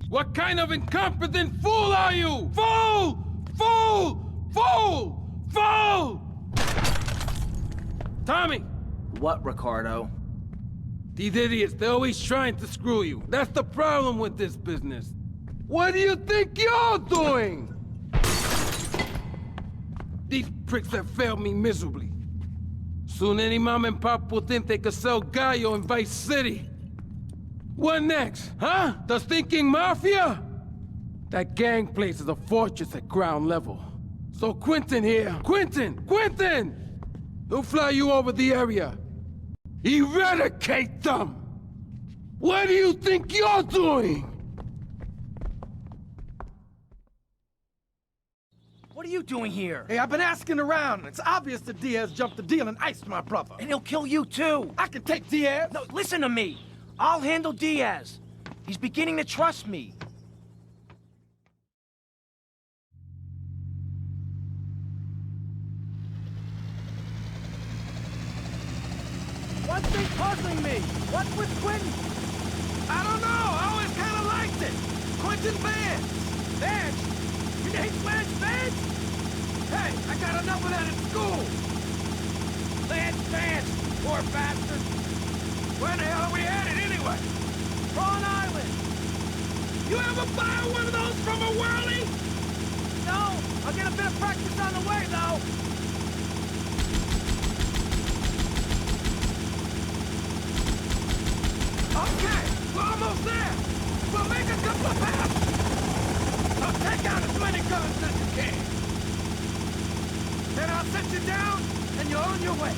What kind of incompetent fool are you? Fool! Fool! Fool! Fool! Tommy! What, Ricardo? These idiots, they're always trying to screw you. That's the problem with this business. What do you think you're doing? These pricks have failed me miserably. Soon any mom and pop will think they could sell Gallo in Vice City. What next, huh? The stinking mafia? That gang place is a fortress at ground level. So Quentin here, Quentin! He'll fly you over the area. Eradicate them! What do you think you're doing? What are you doing here? Hey, I've been asking around. It's obvious that Diaz jumped the deal and iced my brother. And he'll kill you too. I can take Diaz. No, listen to me. I'll handle Diaz. He's beginning to trust me. What's been puzzling me? What's with Quentin? I don't know. I always kind of liked it. Quentin Vance. Vance? You name Vance Vance? Hey, I got enough of that at school. Vance, poor bastard. Where the hell are we headed anyway? Prawn Island. You ever buy one of those from a whirly? No. I'll get a bit of practice on the way, though. Okay, we're almost there. We'll make a couple of passes. I'll take out as many guns as you can. Then I'll set you down, and you're on your way.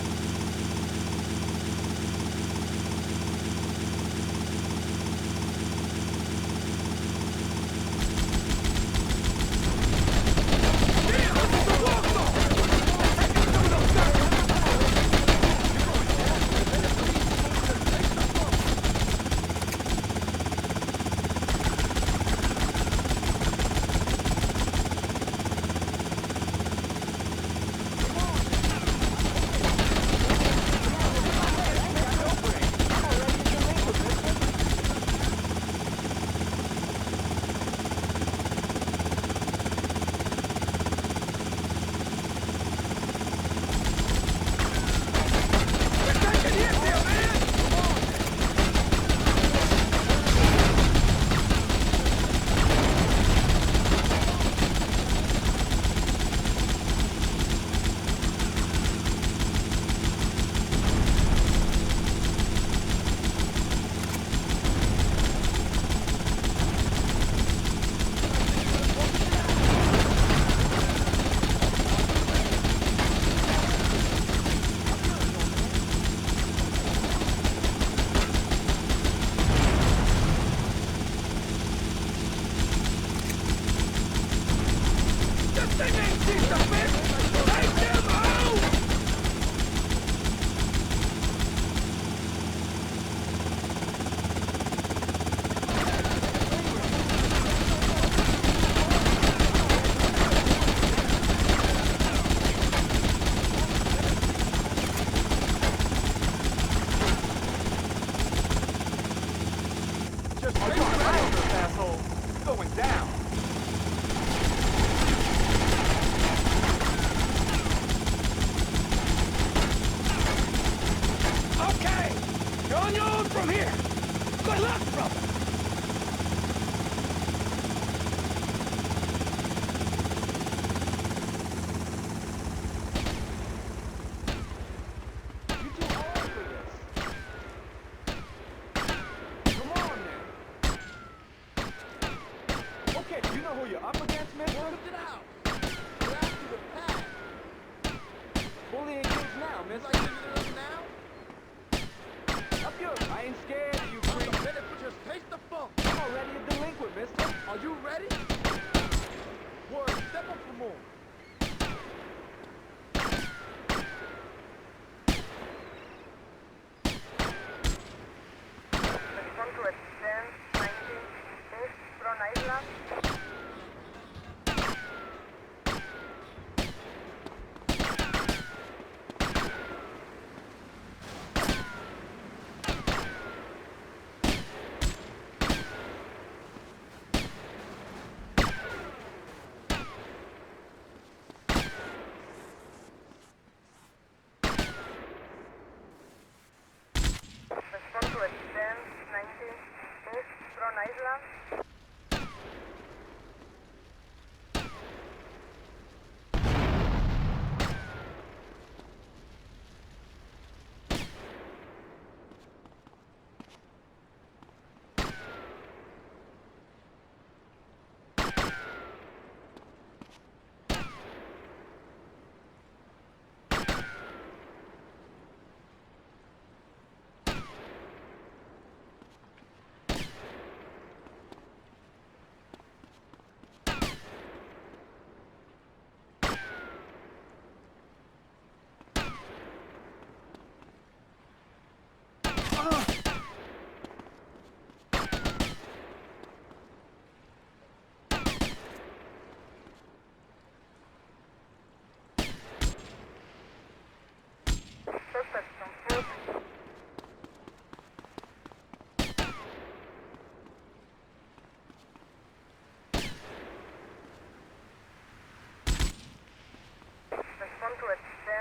Respond to it. 10,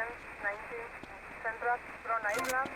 19, Central, Front Island.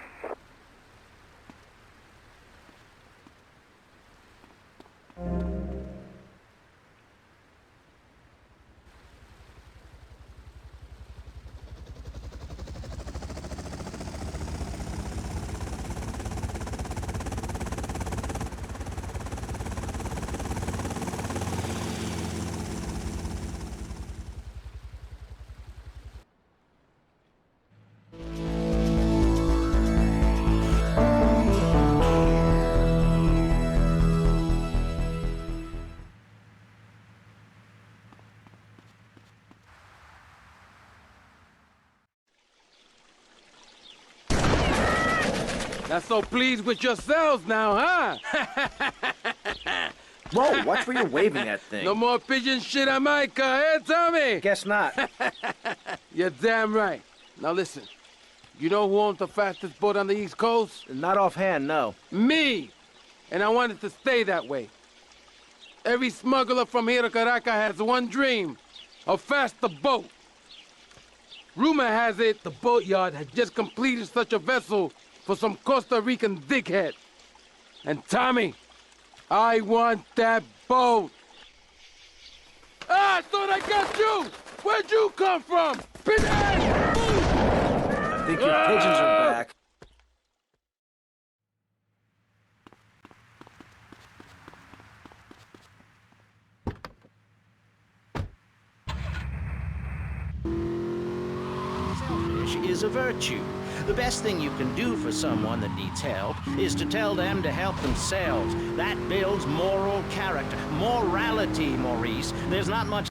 Not so pleased with yourselves now, huh? Whoa, watch where you're waving that thing. No more pigeon shit on my car, eh, Tommy? Guess not. You're damn right. Now listen, you know who owns the fastest boat on the East Coast? Not offhand, no. Me! And I want it to stay that way. Every smuggler from here to Caracas has one dream, a faster boat. Rumor has it the boatyard has just completed such a vessel for some Costa Rican dickhead. And Tommy, I want that boat. Ah, I thought I got you! Where'd you come from? Pinhead! I think your pigeons are back. Selfish is a virtue. The best thing you can do for someone that needs help is to tell them to help themselves. That builds moral character. Morality, Maurice. There's not much...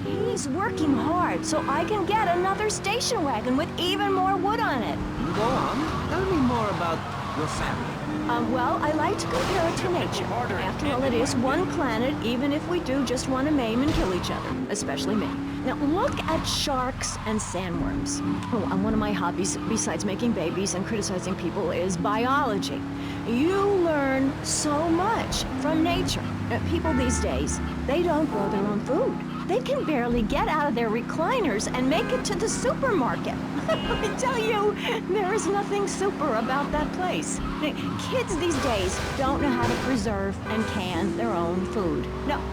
He's working hard so I can get another station wagon with even more wood on it. Go on. Tell me more about your family. Well, I like to compare it to nature. After all, it is one planet, even if we do just want to maim and kill each other, especially me. Now, look at sharks and sandworms. Oh, and one of my hobbies, besides making babies and criticizing people, is biology. You learn so much from nature. People these days, they don't grow their own food. They can barely get out of their recliners and make it to the supermarket. I tell you, there is nothing super about that place. Kids these days don't know how to preserve and can their own food.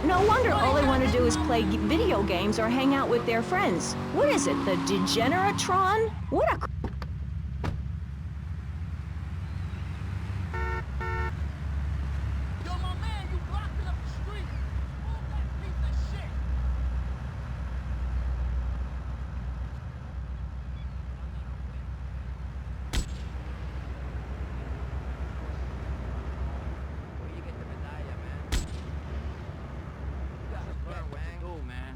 No wonder all they want to do is play video games or hang out with their friends. What is it, the Degeneratron? What a... Yo, my man, you blocking up the street. Move that piece of shit. Where you get the medalla, man? You gotta burn what you do, man.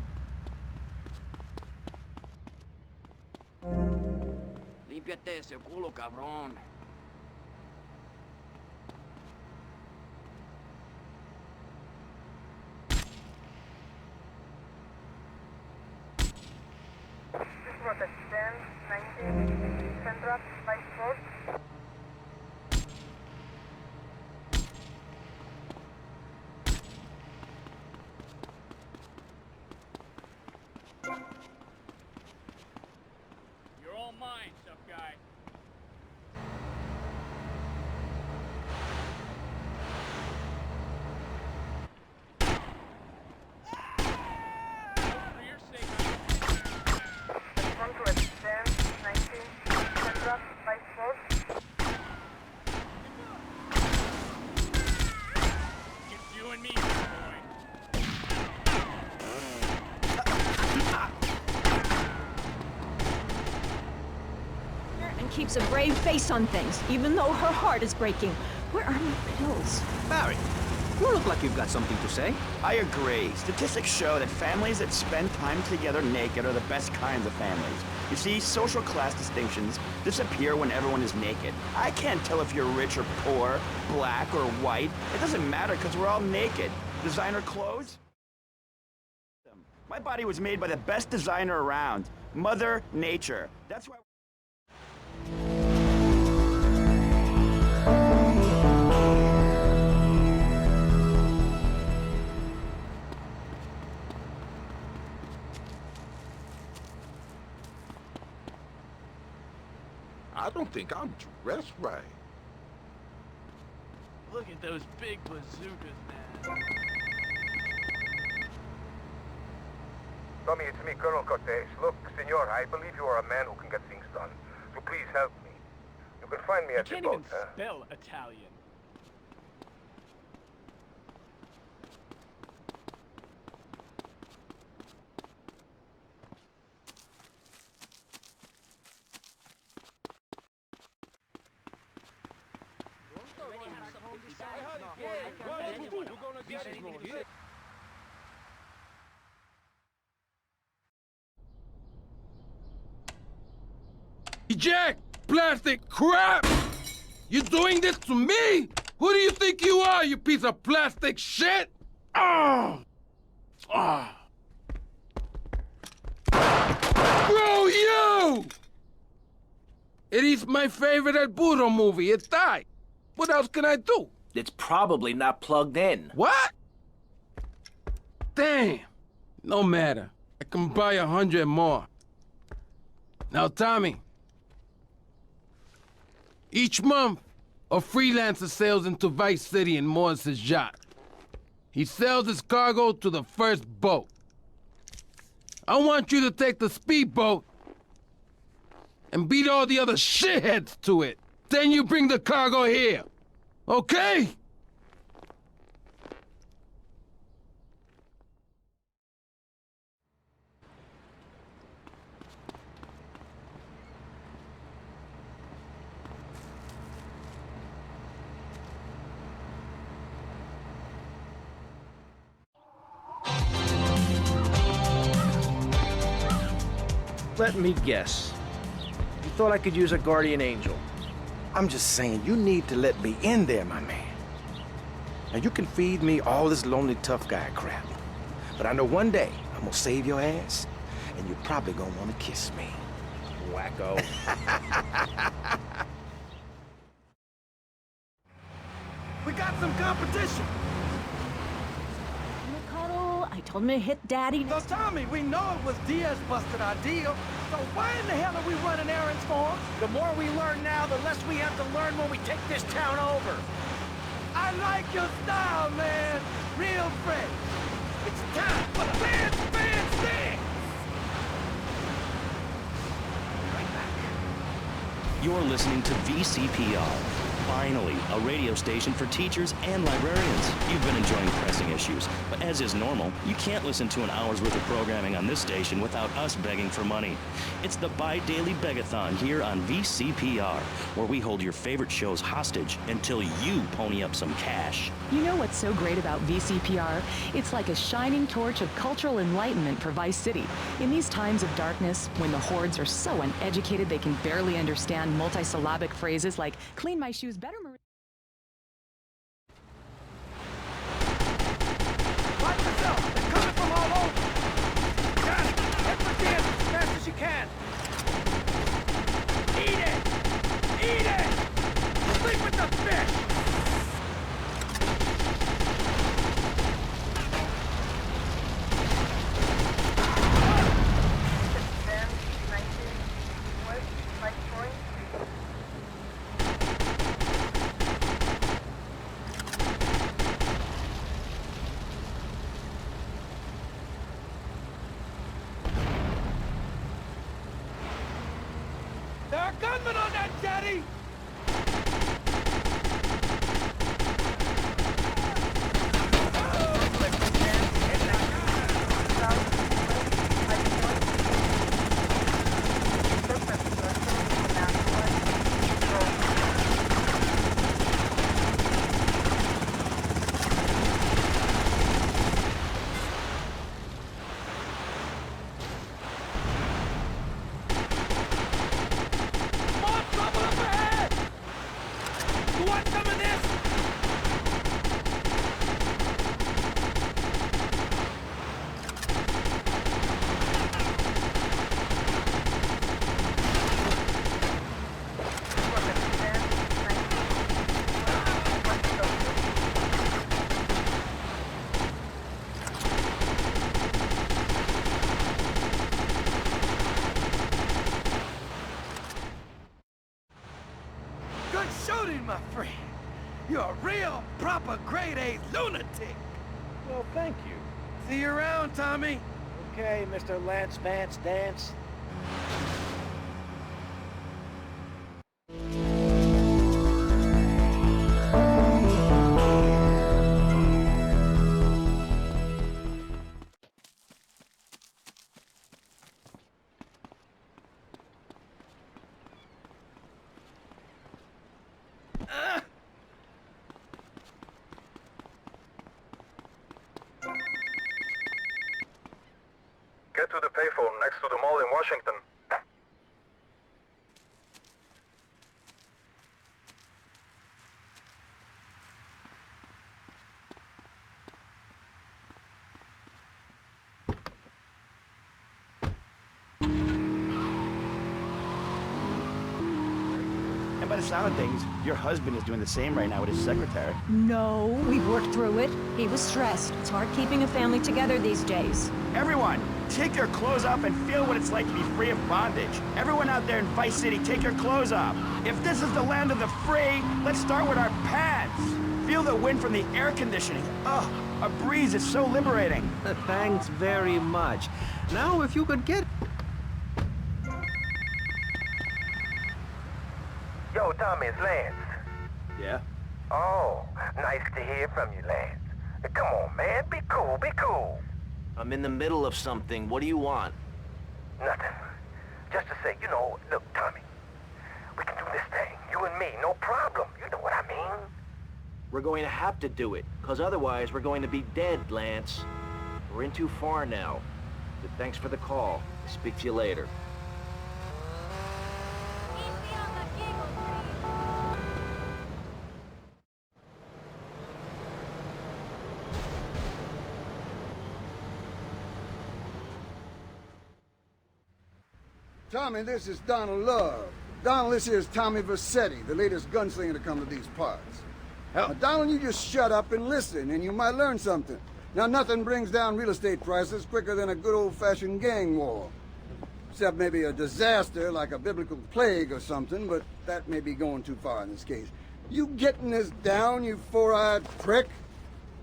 Límpiate ese culo, cabrón. Dan 19, Central, Vice Road. You're all mine, tough guy. For your sake, One to it, Dan 19, Central, Vice Road. it's you and me, boy. And keeps a brave face on things, even though her heart is breaking. Where are my pills? Barry, you look like you've got something to say. I agree. Statistics show that families that spend time together naked are the best kinds of families. You see, social class distinctions disappear when everyone is naked. I can't tell if you're rich or poor, black or white. It doesn't matter because we're all naked. Designer clothes? My body was made by the best designer around, Mother Nature. That's why... I don't think I'm dressed right. Look at those big bazookas, man. Tommy, it's me, Colonel Cortez. Look, senor, I believe you are a man who can get things done. So please help me. You can find me You at the can't boat, even spell Italian. Eject! Plastic crap! You doing this to me? Who do you think you are, you piece of plastic shit? Oh! Oh! Screw you! It is my favorite El Burro movie. It died. What else can I do? It's probably not plugged in. What? Damn. No matter. I can buy 100 more. Now, Tommy. Each month, a freelancer sails into Vice City and moors his yacht. He sells his cargo to the first boat. I want you to take the speedboat and beat all the other shitheads to it. Then you bring the cargo here. Okay? Let me guess. You thought I could use a guardian angel. I'm just saying, you need to let me in there, my man. Now, you can feed me all this lonely tough guy crap. But I know one day I'm gonna save your ass, and you're probably gonna want to kiss me. Wacko. We got some competition. Cuddle, I told him to hit Daddy. So Tommy, we know it was Diaz busted our deal. So why in the hell are we running errands for him? The more we learn now, the less we have to learn when we take this town over. I like your style, man. Real fresh. It's time for the man's stand. You're listening to VCPR. Finally, a radio station for teachers and librarians. You've been enjoying pressing issues, but as is normal, you can't listen to an hour's worth of programming on this station without us begging for money. It's the bi-daily begathon here on VCPR, where we hold your favorite shows hostage until you pony up some cash. You know what's so great about VCPR? It's like a shining torch of cultural enlightenment for Vice City. In these times of darkness, when the hordes are so uneducated they can barely understand multisyllabic phrases like, clean my shoes better, Marie. Watch yourself. They're coming from all over. Got it. Head for Diaz as fast as you can. There are gunmen on that jetty! Good shooting, my friend. You're a real, proper grade-A lunatic. Well, thank you. See you around, Tommy. Okay, Mr. Lance Vance Dance. Get to the payphone next to the mall in Washington. And by the sound of things, your husband is doing the same right now with his secretary. No, we've worked through it. He was stressed. It's hard keeping a family together these days. Everyone, take your clothes off and feel what it's like to be free of bondage. Everyone out there in Vice City, take your clothes off. If this is the land of the free, let's start with our pants. Feel the wind from the air conditioning. Oh, a breeze is so liberating. Thanks very much. Now, if you could get... Yo, Tommy, it's Lance. Yeah? Oh, nice to hear from you, Lance. Come on, man, be cool, be cool. I'm in the middle of something. What do you want? Nothing. Just to say, look, Tommy, we can do this thing, you and me, no problem. You know what I mean? We're going to have to do it, because otherwise we're going to be dead, Lance. We're in too far now. But thanks for the call. I'll speak to you later. Tommy, this is Donald Love. Donald, this here is Tommy Vercetti, the latest gunslinger to come to these parts. Now, Donald, you just shut up and listen, and you might learn something. Now, nothing brings down real estate prices quicker than a good old-fashioned gang war. Except maybe a disaster like a biblical plague or something, but that may be going too far in this case. You getting this down, you four-eyed prick?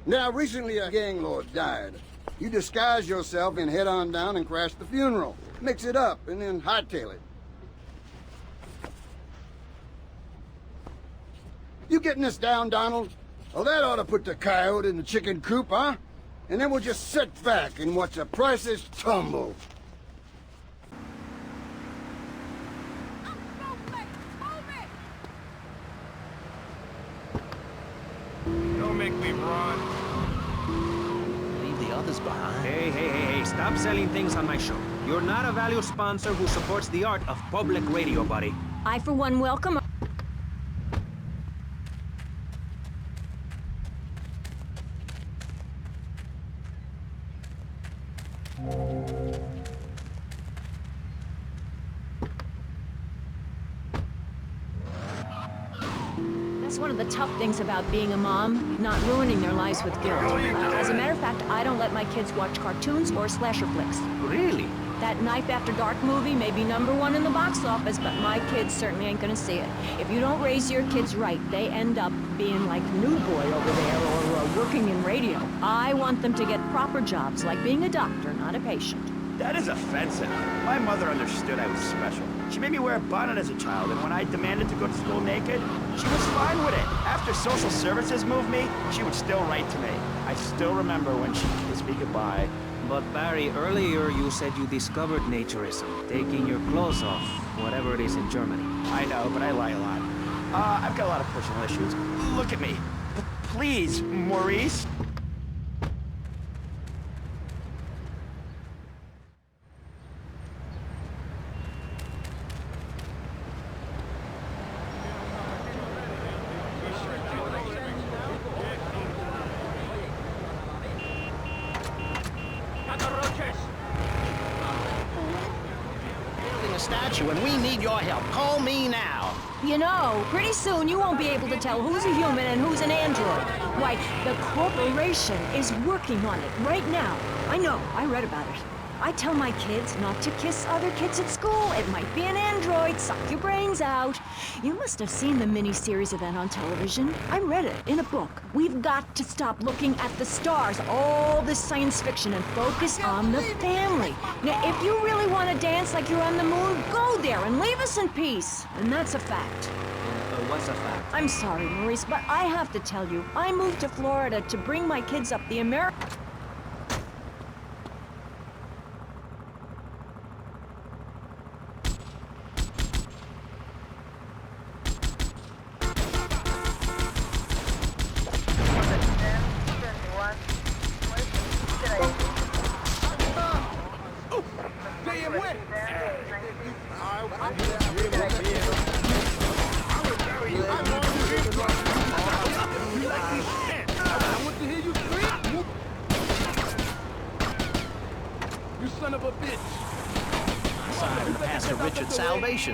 Now, recently a gang lord died. You disguise yourself and head on down and crash the funeral. Mix it up, and then hightail it. You getting this down, Donald? Well, that ought to put the coyote in the chicken coop, huh? And then we'll just sit back and watch the prices tumble. Don't make me run. Leave the others behind. Hey, stop selling things on my show. You're not a value sponsor who supports the art of public radio, buddy. I, for one, welcome... That's one of the tough things about being a mom, not ruining their lives with guilt. As a matter of fact, I don't let my kids watch cartoons or slasher flicks. Really? That Knife After Dark movie may be #1 in the box office, but my kids certainly ain't gonna see it. If you don't raise your kids right, they end up being like New Boy over there or working in radio. I want them to get proper jobs, like being a doctor, not a patient. That is offensive. My mother understood I was special. She made me wear a bonnet as a child, and when I demanded to go to school naked, she was fine with it. After social services moved me, she would still write to me. I still remember when she kissed me goodbye. But Barry, earlier you said you discovered naturism, taking your clothes off, whatever it is in Germany. I know, but I lie a lot. I've got a lot of personal issues. Look at me. Please, Maurice. Building a statue, and we need your help. Call me now. You know, pretty soon you won't be able to tell who's a human and who's an android. Why, the corporation is working on it right now. I know, I read about it. I tell my kids not to kiss other kids at school. It might be an android, suck your brains out. You must have seen the mini-series event on television. I read it in a book. We've got to stop looking at the stars, all this science fiction, and focus on the family. Now, if you really want to dance like you're on the moon, go there and leave us in peace. And that's a fact. What's a fact? I'm sorry, Maurice, but I have to tell you, I moved to Florida to bring my kids up the American...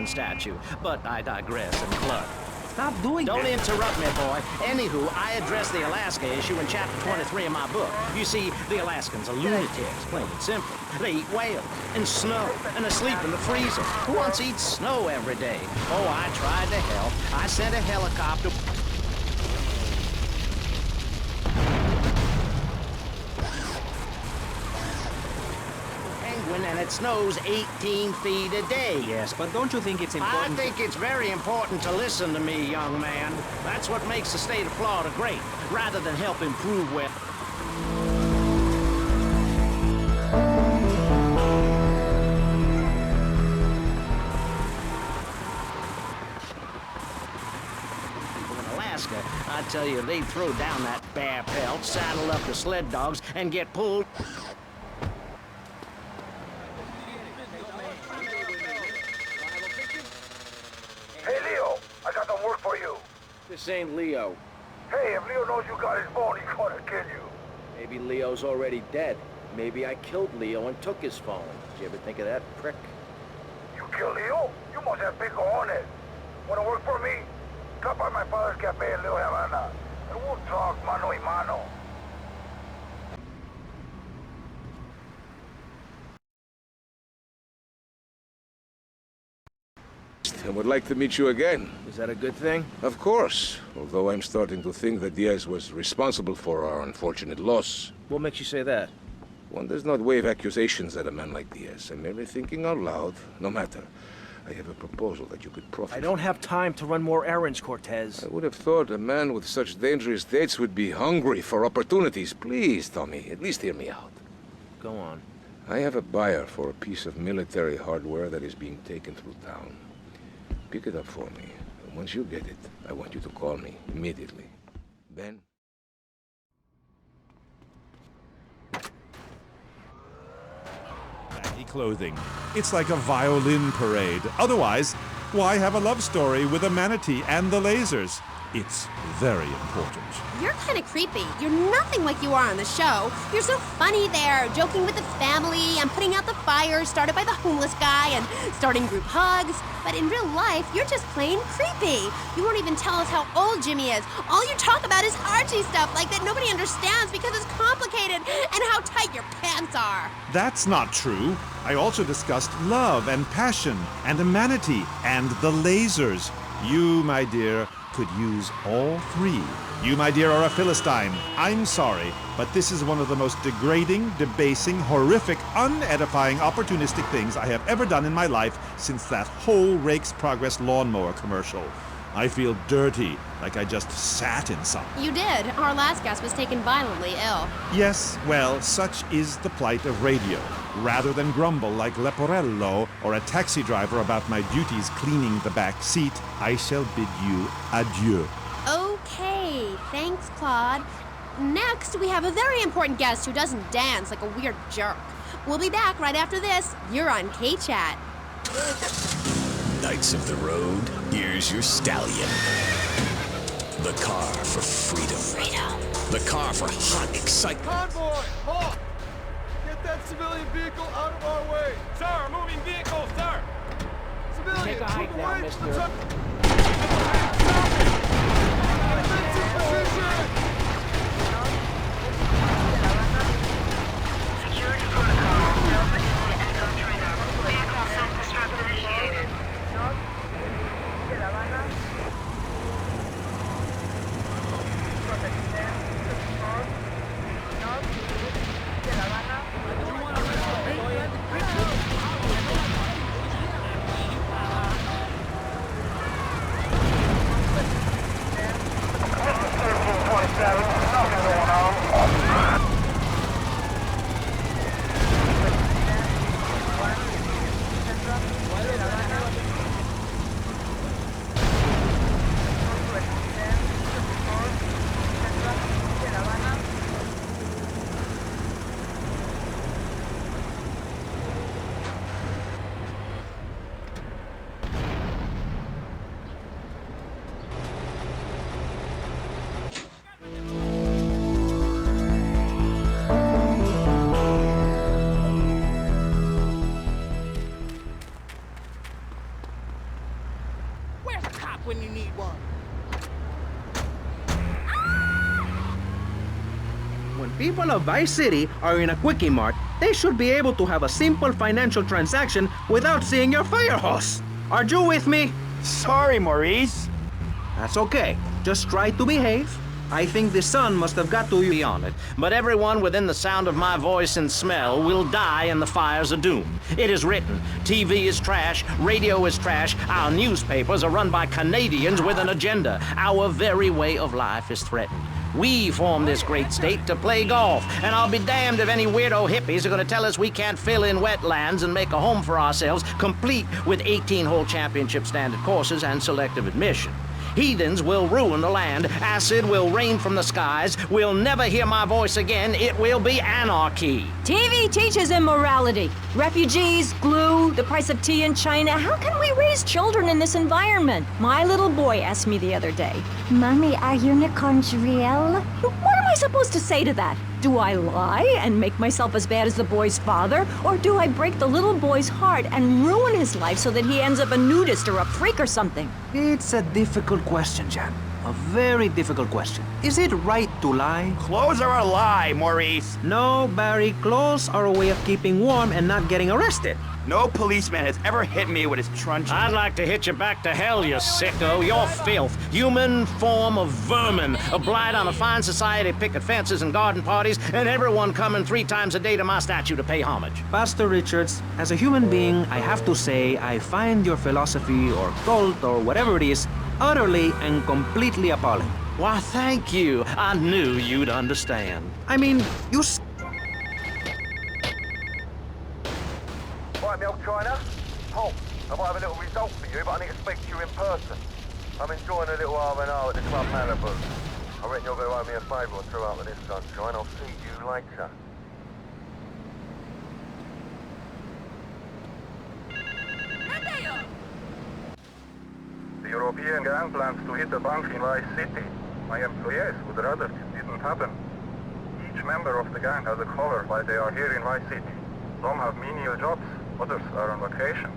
statue, but I digress and cluck. Stop doing that. Don't interrupt me, boy. Anywho, I address the Alaska issue in chapter 23 of my book. You see, the Alaskans are lunatics, plain and simple. They eat whales and snow and are asleep in the freezer. Who wants to eat snow every day? Oh, I tried to help. I sent a helicopter. And it snows 18 feet a day. Yes, but don't you think it's important? I think it's very important to listen to me, young man. That's what makes the state of Florida great, rather than help improve where... In Alaska, I tell you, they throw down that bear pelt, saddle up the sled dogs, and get pulled... This ain't Leo. Hey, if Leo knows you got his phone, he's gonna kill you. Maybe Leo's already dead. Maybe I killed Leo and took his phone. Did you ever think of that, prick? You killed Leo? You must have big cojones. Wanna work for me? Stop by my father's cafe in Little Havana, and we'll talk mano y mano. I would like to meet you again. Is that a good thing? Of course, although I'm starting to think that Diaz was responsible for our unfortunate loss. What makes you say that? One does not wave accusations at a man like Diaz. I'm merely thinking out loud. No matter. I have a proposal that you could profit I don't have time to run more errands, Cortez. I would have thought a man with such dangerous dates would be hungry for opportunities. Please, Tommy, at least hear me out. Go on. I have a buyer for a piece of military hardware that is being taken through town. Pick it up for me. And once you get it, I want you to call me immediately. Ben? Baggy clothing. It's like a violin parade. Otherwise, why have a love story with a manatee and the lasers? It's very important. You're kind of creepy. You're nothing like you are on the show. You're so funny there, joking with the family and putting out the fires started by the homeless guy and starting group hugs. But in real life, you're just plain creepy. You won't even tell us how old Jimmy is. All you talk about is Archie stuff like that nobody understands because it's complicated and how tight your pants are. That's not true. I also discussed love and passion and a manatee and the lasers. You, my dear, could use all three. You, my dear, are a Philistine. I'm sorry, but this is one of the most degrading, debasing, horrific, unedifying, opportunistic things I have ever done in my life since that whole Rake's Progress lawnmower commercial. I feel dirty, like I just sat in some. You did. Our last guest was taken violently ill. Yes, well, such is the plight of radio. Rather than grumble like Leporello or a taxi driver about my duties cleaning the back seat, I shall bid you adieu. Okay, thanks, Claude. Next, we have a very important guest who doesn't dance like a weird jerk. We'll be back right after this. You're on K-Chat. Knights of the road, here's your stallion. The car for freedom. The car for hot excitement. Convoy, halt! Get that civilian vehicle out of our way. Sir, moving vehicle, sir. Civilian, Take a hike move now, away mister. from the truck. Stop it! Defensive position! Security protocol. Delta India Echo Trigger. Vehicle self-destruct initiated. Where's the cop when you need one? When people of Vice City are in a Quickie Mart, they should be able to have a simple financial transaction without seeing your fire hose. Are you with me? Sorry, Maurice. That's okay. Just try to behave. I think the sun must have got to you. On it, but everyone within the sound of my voice and smell will die in the fires of doom. It is written, TV is trash, radio is trash, our newspapers are run by Canadians with an agenda. Our very way of life is threatened. We formed this great state to play golf, and I'll be damned if any weirdo hippies are going to tell us we can't fill in wetlands and make a home for ourselves, complete with 18-hole championship standard courses and selective admission. Heathens will ruin the land. Acid will rain from the skies. We'll never hear my voice again. It will be anarchy. TV teaches immorality. Refugees, glue, the price of tea in China. How can we raise children in this environment? My little boy asked me the other day, Mommy, are unicorns real? What am I supposed to say to that? Do I lie and make myself as bad as the boy's father? Or do I break the little boy's heart and ruin his life so that he ends up a nudist or a freak or something? It's a difficult question, Jan. A very difficult question. Is it right to lie? Clothes are a lie, Maurice. No, Barry. Clothes are a way of keeping warm and not getting arrested. No policeman has ever hit me with his truncheon. I'd like to hit you back to hell, you sicko. You're filth. Human form of vermin. A blight on a fine society, picket fences and garden parties, and everyone coming 3 times a day to my statue to pay homage. Pastor Richards, as a human being, I have to say I find your philosophy or cult or whatever it is utterly and completely appalling. Why, thank you. I knew you'd understand. I mean, you... Right, Milk China. Halt. I might have a little result for you, but I need to speak to you in person. I'm enjoying a little R&R at the Club Malibu. I reckon you're going to owe me a favour and throw out with this sunshine. I'll see you later. The European gang plans to hit the bank in Vice City. My employees would rather it didn't happen. Each member of the gang has a cover while they are here in Vice City. Some have menial jobs, others are on vacation.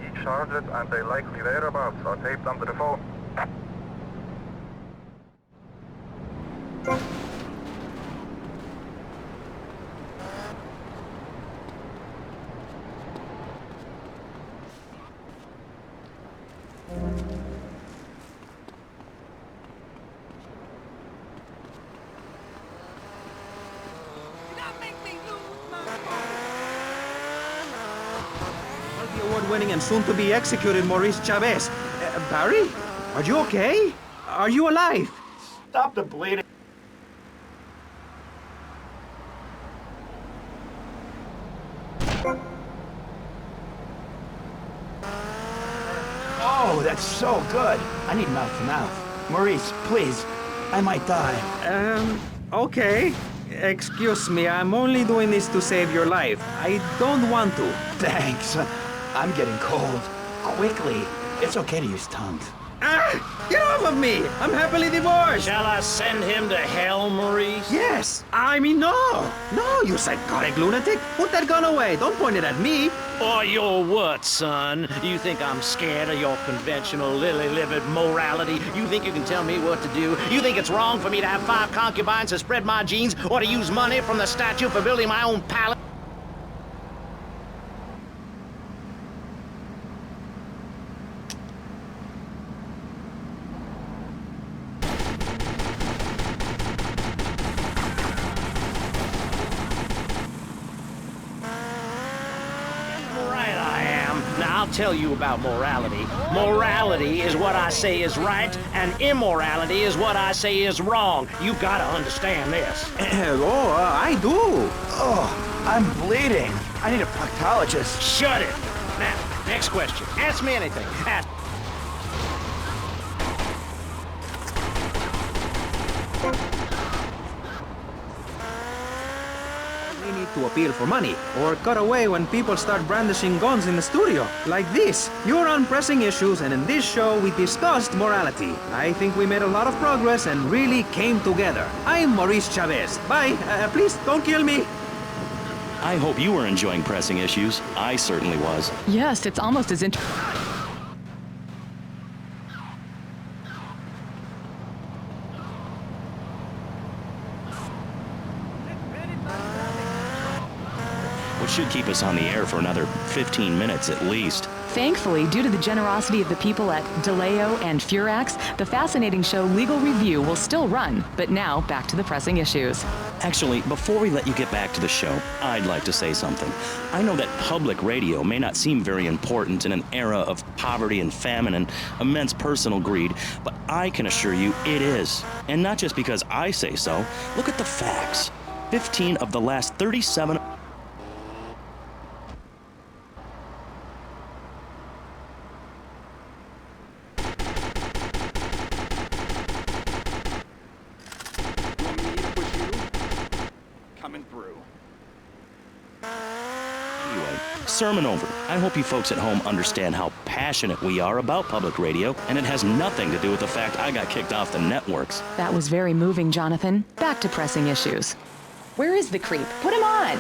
Each target and their likely whereabouts are taped onto the phone. award-winning and soon-to-be executed Maurice Chavez. Barry? Are you okay? Are you alive? Stop the bleeding. Oh, that's so good. I need mouth-to-mouth. Maurice, please. I might die. Okay. Excuse me, I'm only doing this to save your life. I don't want to. Thanks. I'm getting cold. Quickly. It's okay to use tongues. Ah! Get off of me! I'm happily divorced! Shall I send him to hell, Maurice? Yes! I mean, no! No, you psychotic lunatic! Put that gun away! Don't point it at me! Or your what, son? You think I'm scared of your conventional lily-livered morality? You think you can tell me what to do? You think it's wrong for me to have 5 concubines to spread my genes, or to use money from the statue for building my own palace? I'll tell you about morality. Morality is what I say is right, and immorality is what I say is wrong. You gotta understand this. I do. Oh, I'm bleeding. I need a proctologist. Shut it. Now, next question. Ask me anything. Ask. We need to appeal for money, or cut away when people start brandishing guns in the studio. Like this. You're on pressing issues, and in this show we discussed morality. I think we made a lot of progress and really came together. I'm Maurice Chavez. Bye. Please, don't kill me. I hope you were enjoying Pressing Issues. I certainly was. Yes, it's almost as Which should keep us on the air for another 15 minutes at least. Thankfully, due to the generosity of the people at DeLeo and Furax, the fascinating show Legal Review will still run. But now, back to the pressing issues. Actually, before we let you get back to the show, I'd like to say something. I know that public radio may not seem very important in an era of poverty and famine and immense personal greed, but I can assure you it is. And not just because I say so. Look at the facts. 15 of the last 37... Sermon over. I hope you folks at home understand how passionate we are about public radio, and it has nothing to do with the fact I got kicked off the networks. That was very moving, Jonathan. Back to pressing issues. Where is the creep? Put him on!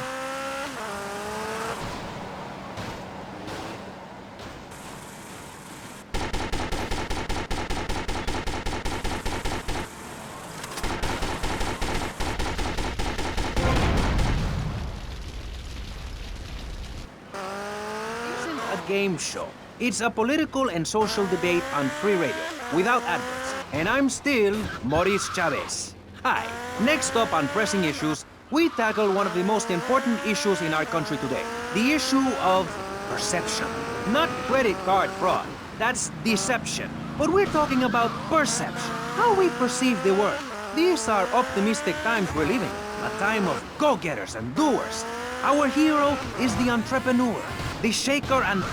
Game show. It's a political and social debate on free radio, without adverts. And I'm still Maurice Chavez. Hi. Next up on Pressing Issues, we tackle one of the most important issues in our country today. The issue of perception. Not credit card fraud. That's deception. But we're talking about perception. How we perceive the world. These are optimistic times we're living. A time of go-getters and doers. Our hero is the entrepreneur. The shaker and...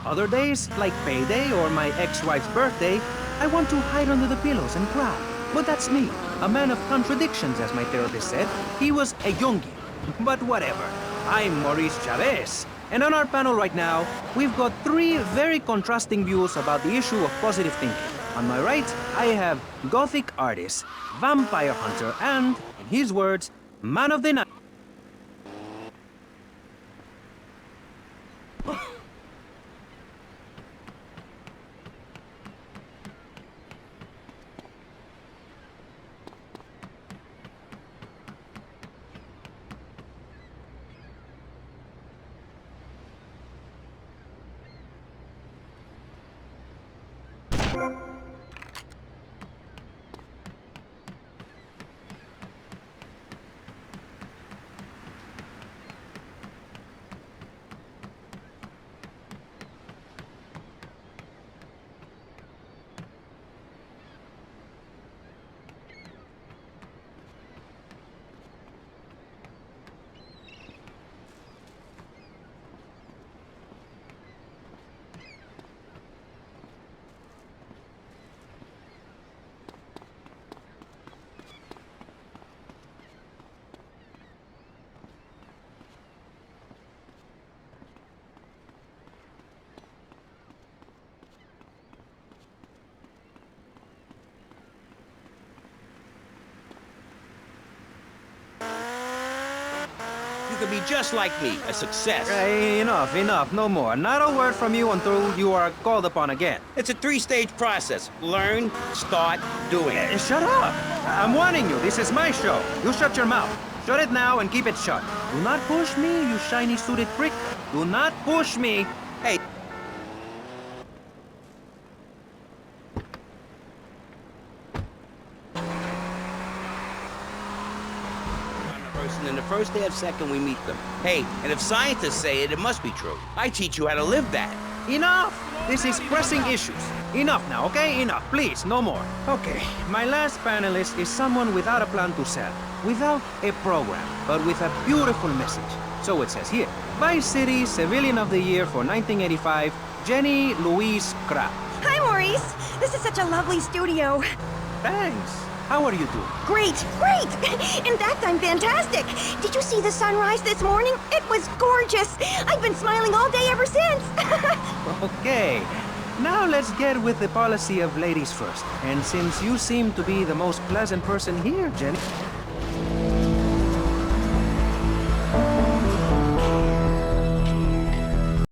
Other days, like payday or my ex-wife's birthday, I want to hide under the pillows and cry. But that's me, a man of contradictions, as my therapist said. He was a Jungian. But whatever. I'm Maurice Chavez. And on our panel right now, we've got 3 very contrasting views about the issue of positive thinking. On my right, I have Gothic artist, vampire hunter, and, in his words, man of the night. You could be just like me, a success. Enough, no more. Not a word from you until you are called upon again. It's a three-stage process. Learn, start, doing. Shut up! I'm warning you, this is my show. You shut your mouth. Shut it now and keep it shut. Do not push me, you shiny suited prick. Do not push me. Hey. And in the first half second we meet them. Hey, and if scientists say it, it must be true. I teach you how to live that. Enough! This is pressing issues. Enough now, okay? Enough, please, no more. Okay, my last panelist is someone without a plan to sell, without a program, but with a beautiful message. So it says here, Vice City Civilian of the Year for 1985, Jenny Louise Krapp. Hi, Maurice. This is such a lovely studio. Thanks. How are you doing? Great, great! In fact, I'm fantastic. Did you see the sunrise this morning? It was gorgeous. I've been smiling all day ever since. Okay. Now let's get with the policy of ladies first. And since you seem to be the most pleasant person here, Jenny,